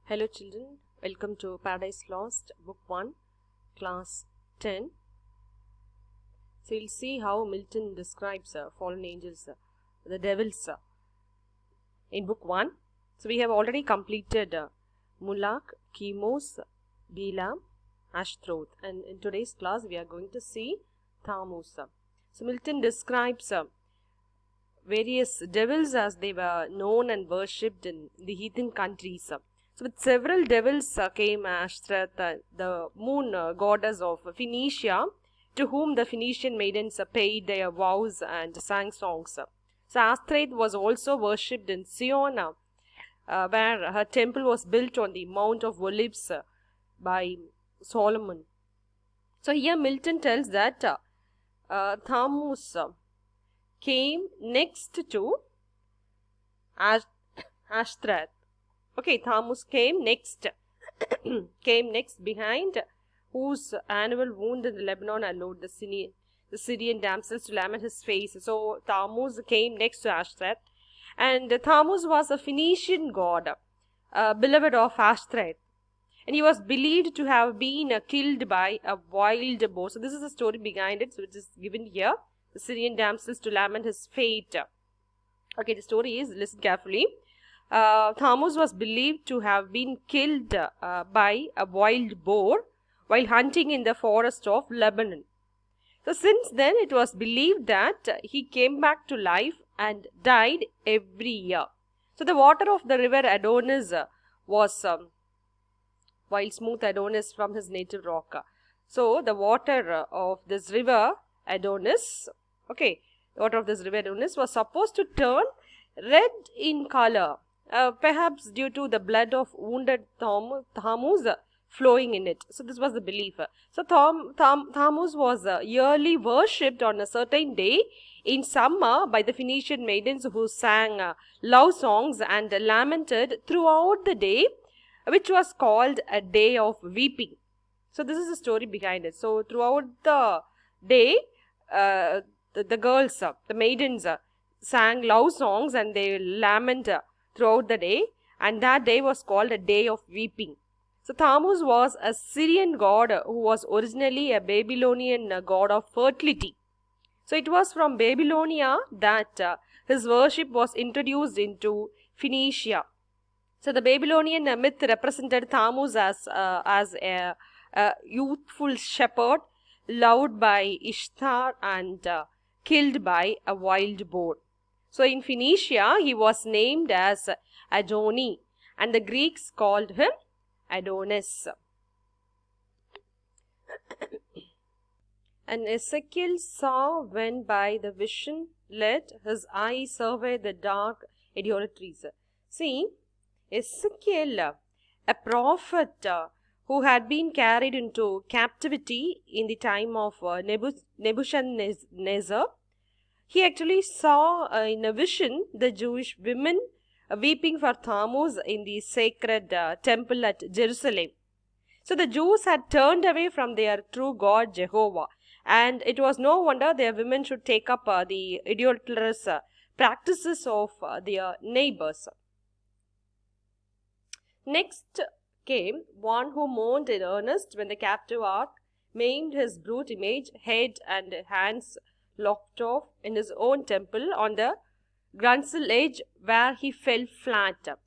Hello children, welcome to Paradise Lost, Book 1, Class 10. So you'll see how Milton describes fallen angels, the devils in Book 1. So we have already completed Mulak, Chemos, Bilam, Ashtroth, and in today's class we are going to see Thamus. So Milton describes various devils as they were known and worshipped in the heathen countries. So with several devils came Ashtoreth, the moon goddess of Phoenicia, to whom the Phoenician maidens paid their vows and sang songs. So Ashtoreth was also worshipped in Sion, where her temple was built on the Mount of Olives by Solomon. So here Milton tells that Thamus came next to Ashtoreth. Okay, Thamus came next, behind whose annual wound in the Lebanon allowed the Syrian damsels to lament his face. So Thamus came next to Ashtoreth, and Thamus was a Phoenician god, beloved of Ashtoreth, and he was believed to have been killed by a wild boar. So this is the story behind it, so it is given here. The Syrian damsels to lament his fate. Okay, the story is, listen carefully. Thamus was believed to have been killed by a wild boar while hunting in the forest of Lebanon. So since then it was believed that he came back to life and died every year. So the water of the river Adonis was wild smooth Adonis from his native rock. So the water of this river Adonis, the water of this river Adonis was supposed to turn red in color. Perhaps due to the blood of wounded Thamus flowing in it. So this was the belief. So Thamus was yearly worshipped on a certain day in summer by the Phoenician maidens who sang love songs and lamented throughout the day, which was called a day of weeping. So this is the story behind it. So throughout the day, the girls, the maidens sang love songs and they lament throughout the day, and that day was called a day of weeping. So Thamus was a Syrian god who was originally a Babylonian god of fertility. So it was from Babylonia that his worship was introduced into Phoenicia. So the Babylonian myth represented Thamus as a youthful shepherd loved by Ishtar and killed by a wild boar. So in Phoenicia, he was named as Adoni, and the Greeks called him Adonis. And Ezekiel saw when by the vision let his eye survey the dark idolatries. See, Ezekiel, a prophet who had been carried into captivity in the time of Nebuchadnezzar, he actually saw in a vision the Jewish women weeping for Thamus in the sacred temple at Jerusalem. So the Jews had turned away from their true God Jehovah, and it was no wonder their women should take up the idolatrous practices of their neighbors. Next came one who mourned in earnest when the captive ark maimed his brute image, head and hands locked off in his own temple on the Grunzel edge, where he fell flat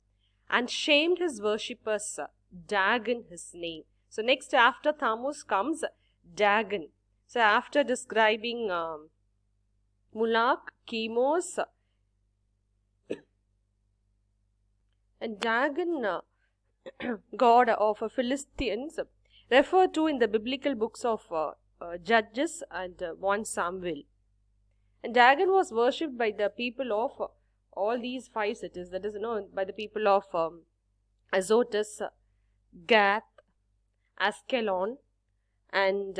and shamed his worshippers, Dagon his name. So next after Thamus comes Dagon. So after describing Mulak, Chemos, and Dagon, god of Philistines, referred to in the biblical books of Judges and 1 Samuel. And Dagon was worshipped by the people of all these 5 cities, that is, by the people of Azotus, Gath, Askelon, and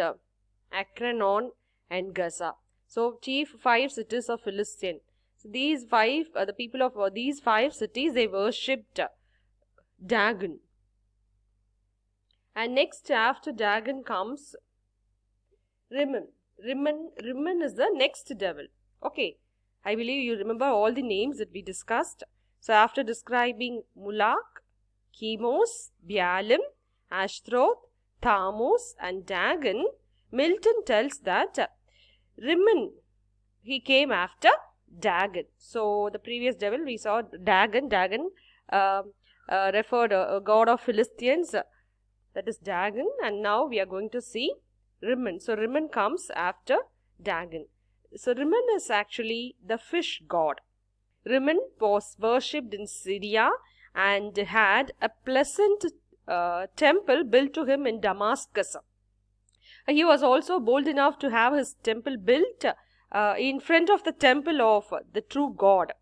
Akronon, and Gaza. So, chief 5 cities of Philistine. So, these 5, the people of these 5 cities, they worshipped Dagon. And next after Dagon comes Rimmon. Rimmon is the next devil. Okay, I believe you remember all the names that we discussed. So after describing Mulak, Chemos, Baalim, Ashtaroth, Tammuz and Dagon, Milton tells that Rimmon, he came after Dagon. So the previous devil we saw Dagon. Dagon referred a god of Philistines, that is Dagon, and now we are going to see Rimmon. So Rimmon comes after Dagon. So Rimmon is actually the fish god. Rimmon was worshipped in Syria and had a pleasant temple built to him in Damascus. He was also bold enough to have his temple built in front of the temple of the true God.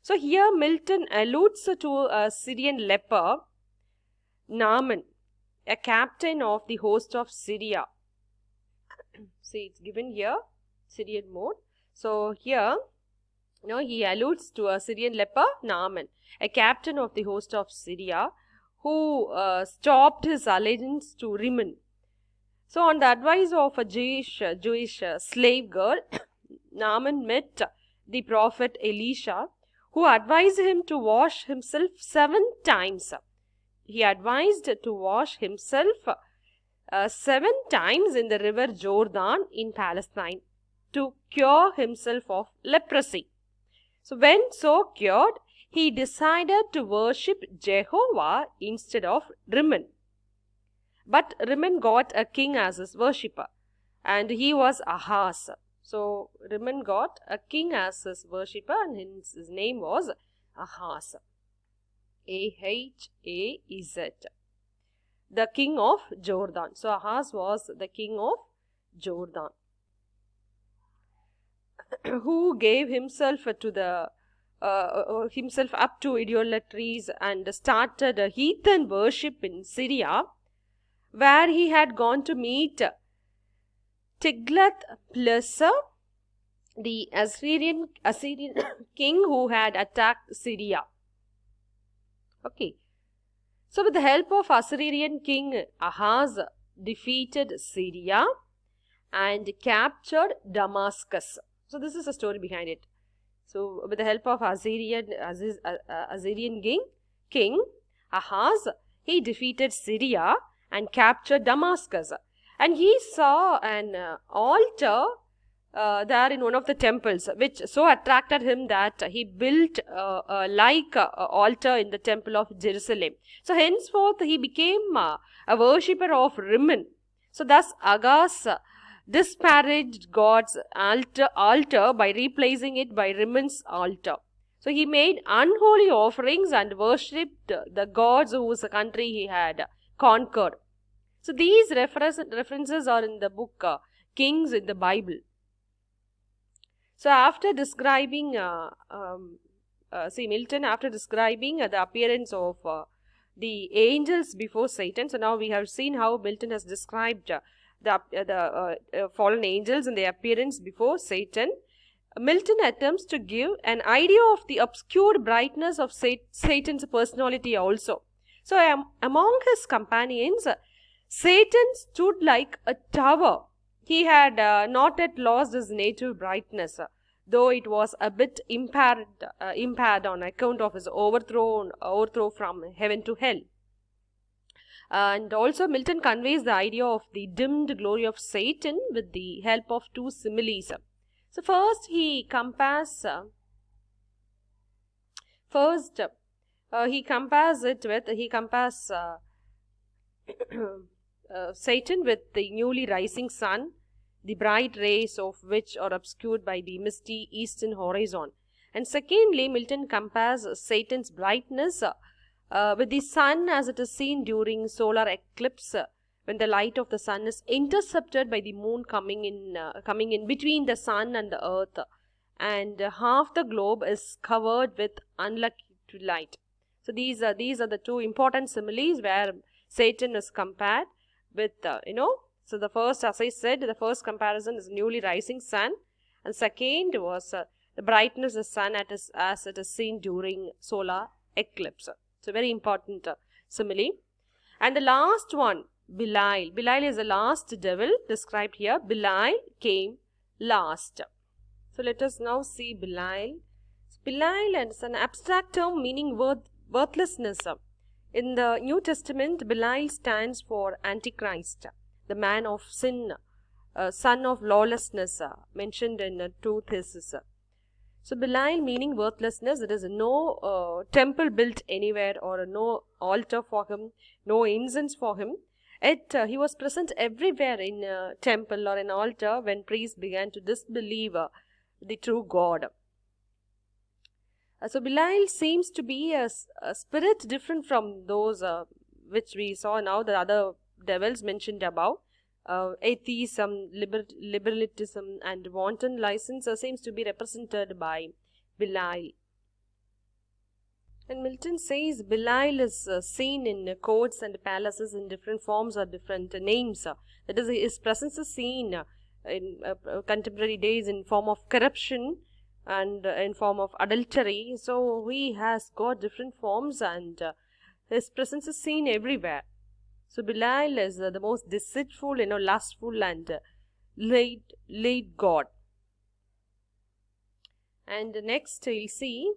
So here Milton alludes to a Syrian leper, Naaman, a captain of the host of Syria. See, it's given here, Syrian mode. So here, he alludes to a Syrian leper, Naaman, a captain of the host of Syria, who stopped his allegiance to Rimmon. So on the advice of a Jewish slave girl, Naaman met the prophet Elisha, who advised him to wash himself 7 times. He advised to wash himself 7 times in the river Jordan in Palestine to cure himself of leprosy. So when so cured, he decided to worship Jehovah instead of Rimmon. But Rimmon got a king as his worshipper, and he was Ahaz. So Rimmon got a king as his worshipper, and his name was Ahaz. A-H-A-Z. The king of Jordan. So Ahaz was the king of Jordan, who gave himself to the himself up to idolatries and started a heathen worship in Syria, where he had gone to meet Tiglath-Pileser, the Assyrian king who had attacked Syria. Okay. So with the help of Assyrian king, Ahaz defeated Syria and captured Damascus. So this is the story behind it. So with the help of Assyrian king Ahaz, he defeated Syria and captured Damascus. And he saw an altar there in one of the temples, which so attracted him that he built a altar in the temple of Jerusalem. So henceforth he became a worshipper of Rimmon. So thus Ahaz disparaged God's altar by replacing it by Rimmon's altar. So he made unholy offerings and worshipped the gods whose country he had conquered. So these references are in the book Kings in the Bible. So after describing, Milton, after describing the appearance of the angels before Satan, so now we have seen how Milton has described the fallen angels and their appearance before Satan. Milton attempts to give an idea of the obscured brightness of Satan's personality also. So among his companions, Satan stood like a tower. He had not yet lost his native brightness, though it was a bit impaired on account of his overthrow from heaven to hell. And also Milton conveys the idea of the dimmed glory of Satan with the help of 2 similes. So first he compares Satan with the newly rising sun, the bright rays of which are obscured by the misty eastern horizon. And secondly, Milton compares Satan's brightness with the sun as it is seen during solar eclipse, when the light of the sun is intercepted by the moon coming in between the sun and the earth, and half the globe is covered with unlucky light. So these are the 2 important similes where Satan is compared with, so the first, as I said, the first comparison is newly rising sun, and second was the brightness of the sun as it is seen during solar eclipse. So very important simile. And the last one, Belial. Belial is the last devil described here. Belial came last. So let us now see Belial. Belial is an abstract term meaning worthlessness. In the New Testament, Belial stands for Antichrist, the man of sin, son of lawlessness, mentioned in 2 Theses. So Belial meaning worthlessness. There is no temple built anywhere or no altar for him, no incense for him. Yet he was present everywhere in a temple or an altar when priests began to disbelieve the true God. So Belial seems to be a spirit different from those which we saw now, the other devils mentioned above. Atheism, liberalism and wanton license seems to be represented by Belial. And Milton says Belial is seen in courts and palaces in different forms or different names. That is, his presence is seen in contemporary days in form of corruption and in form of adultery. So he has got different forms, and his presence is seen everywhere. So Belial is the most deceitful, lustful and late god. And next we'll see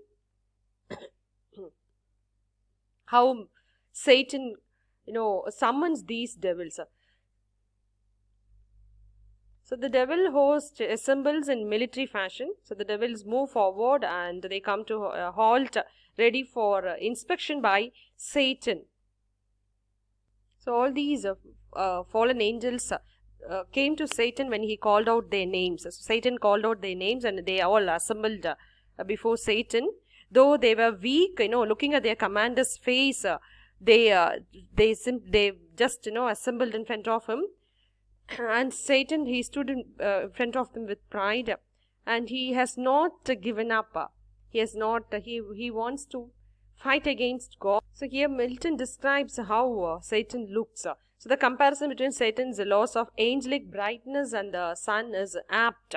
how Satan, summons these devils. So the devil host assembles in military fashion. So the devils move forward and they come to a halt, ready for inspection by Satan. So all these fallen angels came to Satan when he called out their names. So Satan called out their names and they all assembled before Satan. Though they were weak, looking at their commander's face, they just assembled in front of him. And Satan, he stood in front of them with pride, and he has not given up. He wants to fight against God. So here Milton describes how Satan looks. So the comparison between Satan's loss of angelic brightness and the sun is apt.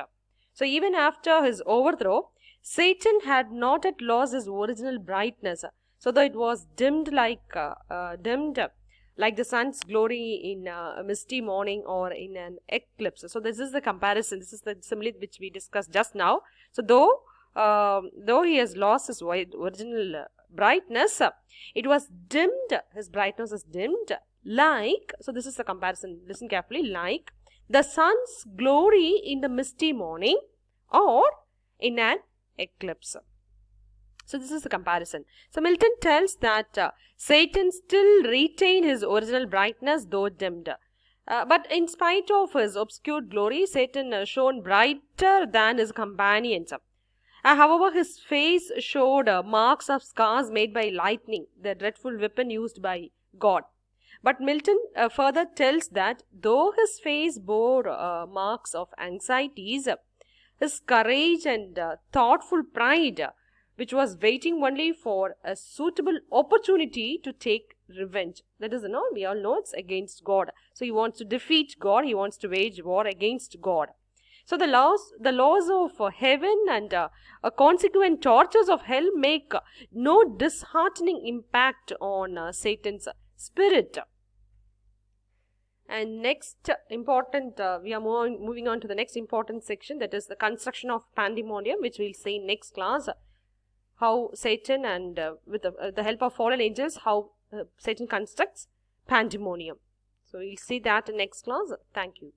So even after his overthrow, Satan had not yet lost his original brightness. So though it was dimmed like the sun's glory in a misty morning or in an eclipse. So this is the comparison. This is the simile which we discussed just now. So though he has lost his original brightness, it was dimmed. His brightness is dimmed like. So this is the comparison. Listen carefully. Like the sun's glory in the misty morning or in an eclipse. So this is the comparison. So Milton tells that Satan still retained his original brightness though dimmed. But in spite of his obscured glory, Satan shone brighter than his companions. However, his face showed marks of scars made by lightning, the dreadful weapon used by God. But Milton further tells that though his face bore marks of anxieties, his courage and thoughtful pride, which was waiting only for a suitable opportunity to take revenge. That is, we all know it's against God. So he wants to defeat God. He wants to wage war against God. So the laws of heaven and consequent tortures of hell make no disheartening impact on Satan's spirit. And next important, we are moving on to the next important section, that is the construction of pandemonium, which we will see in next class. How Satan and with the help of fallen angels, how Satan constructs pandemonium. So we'll see that in next class. Thank you.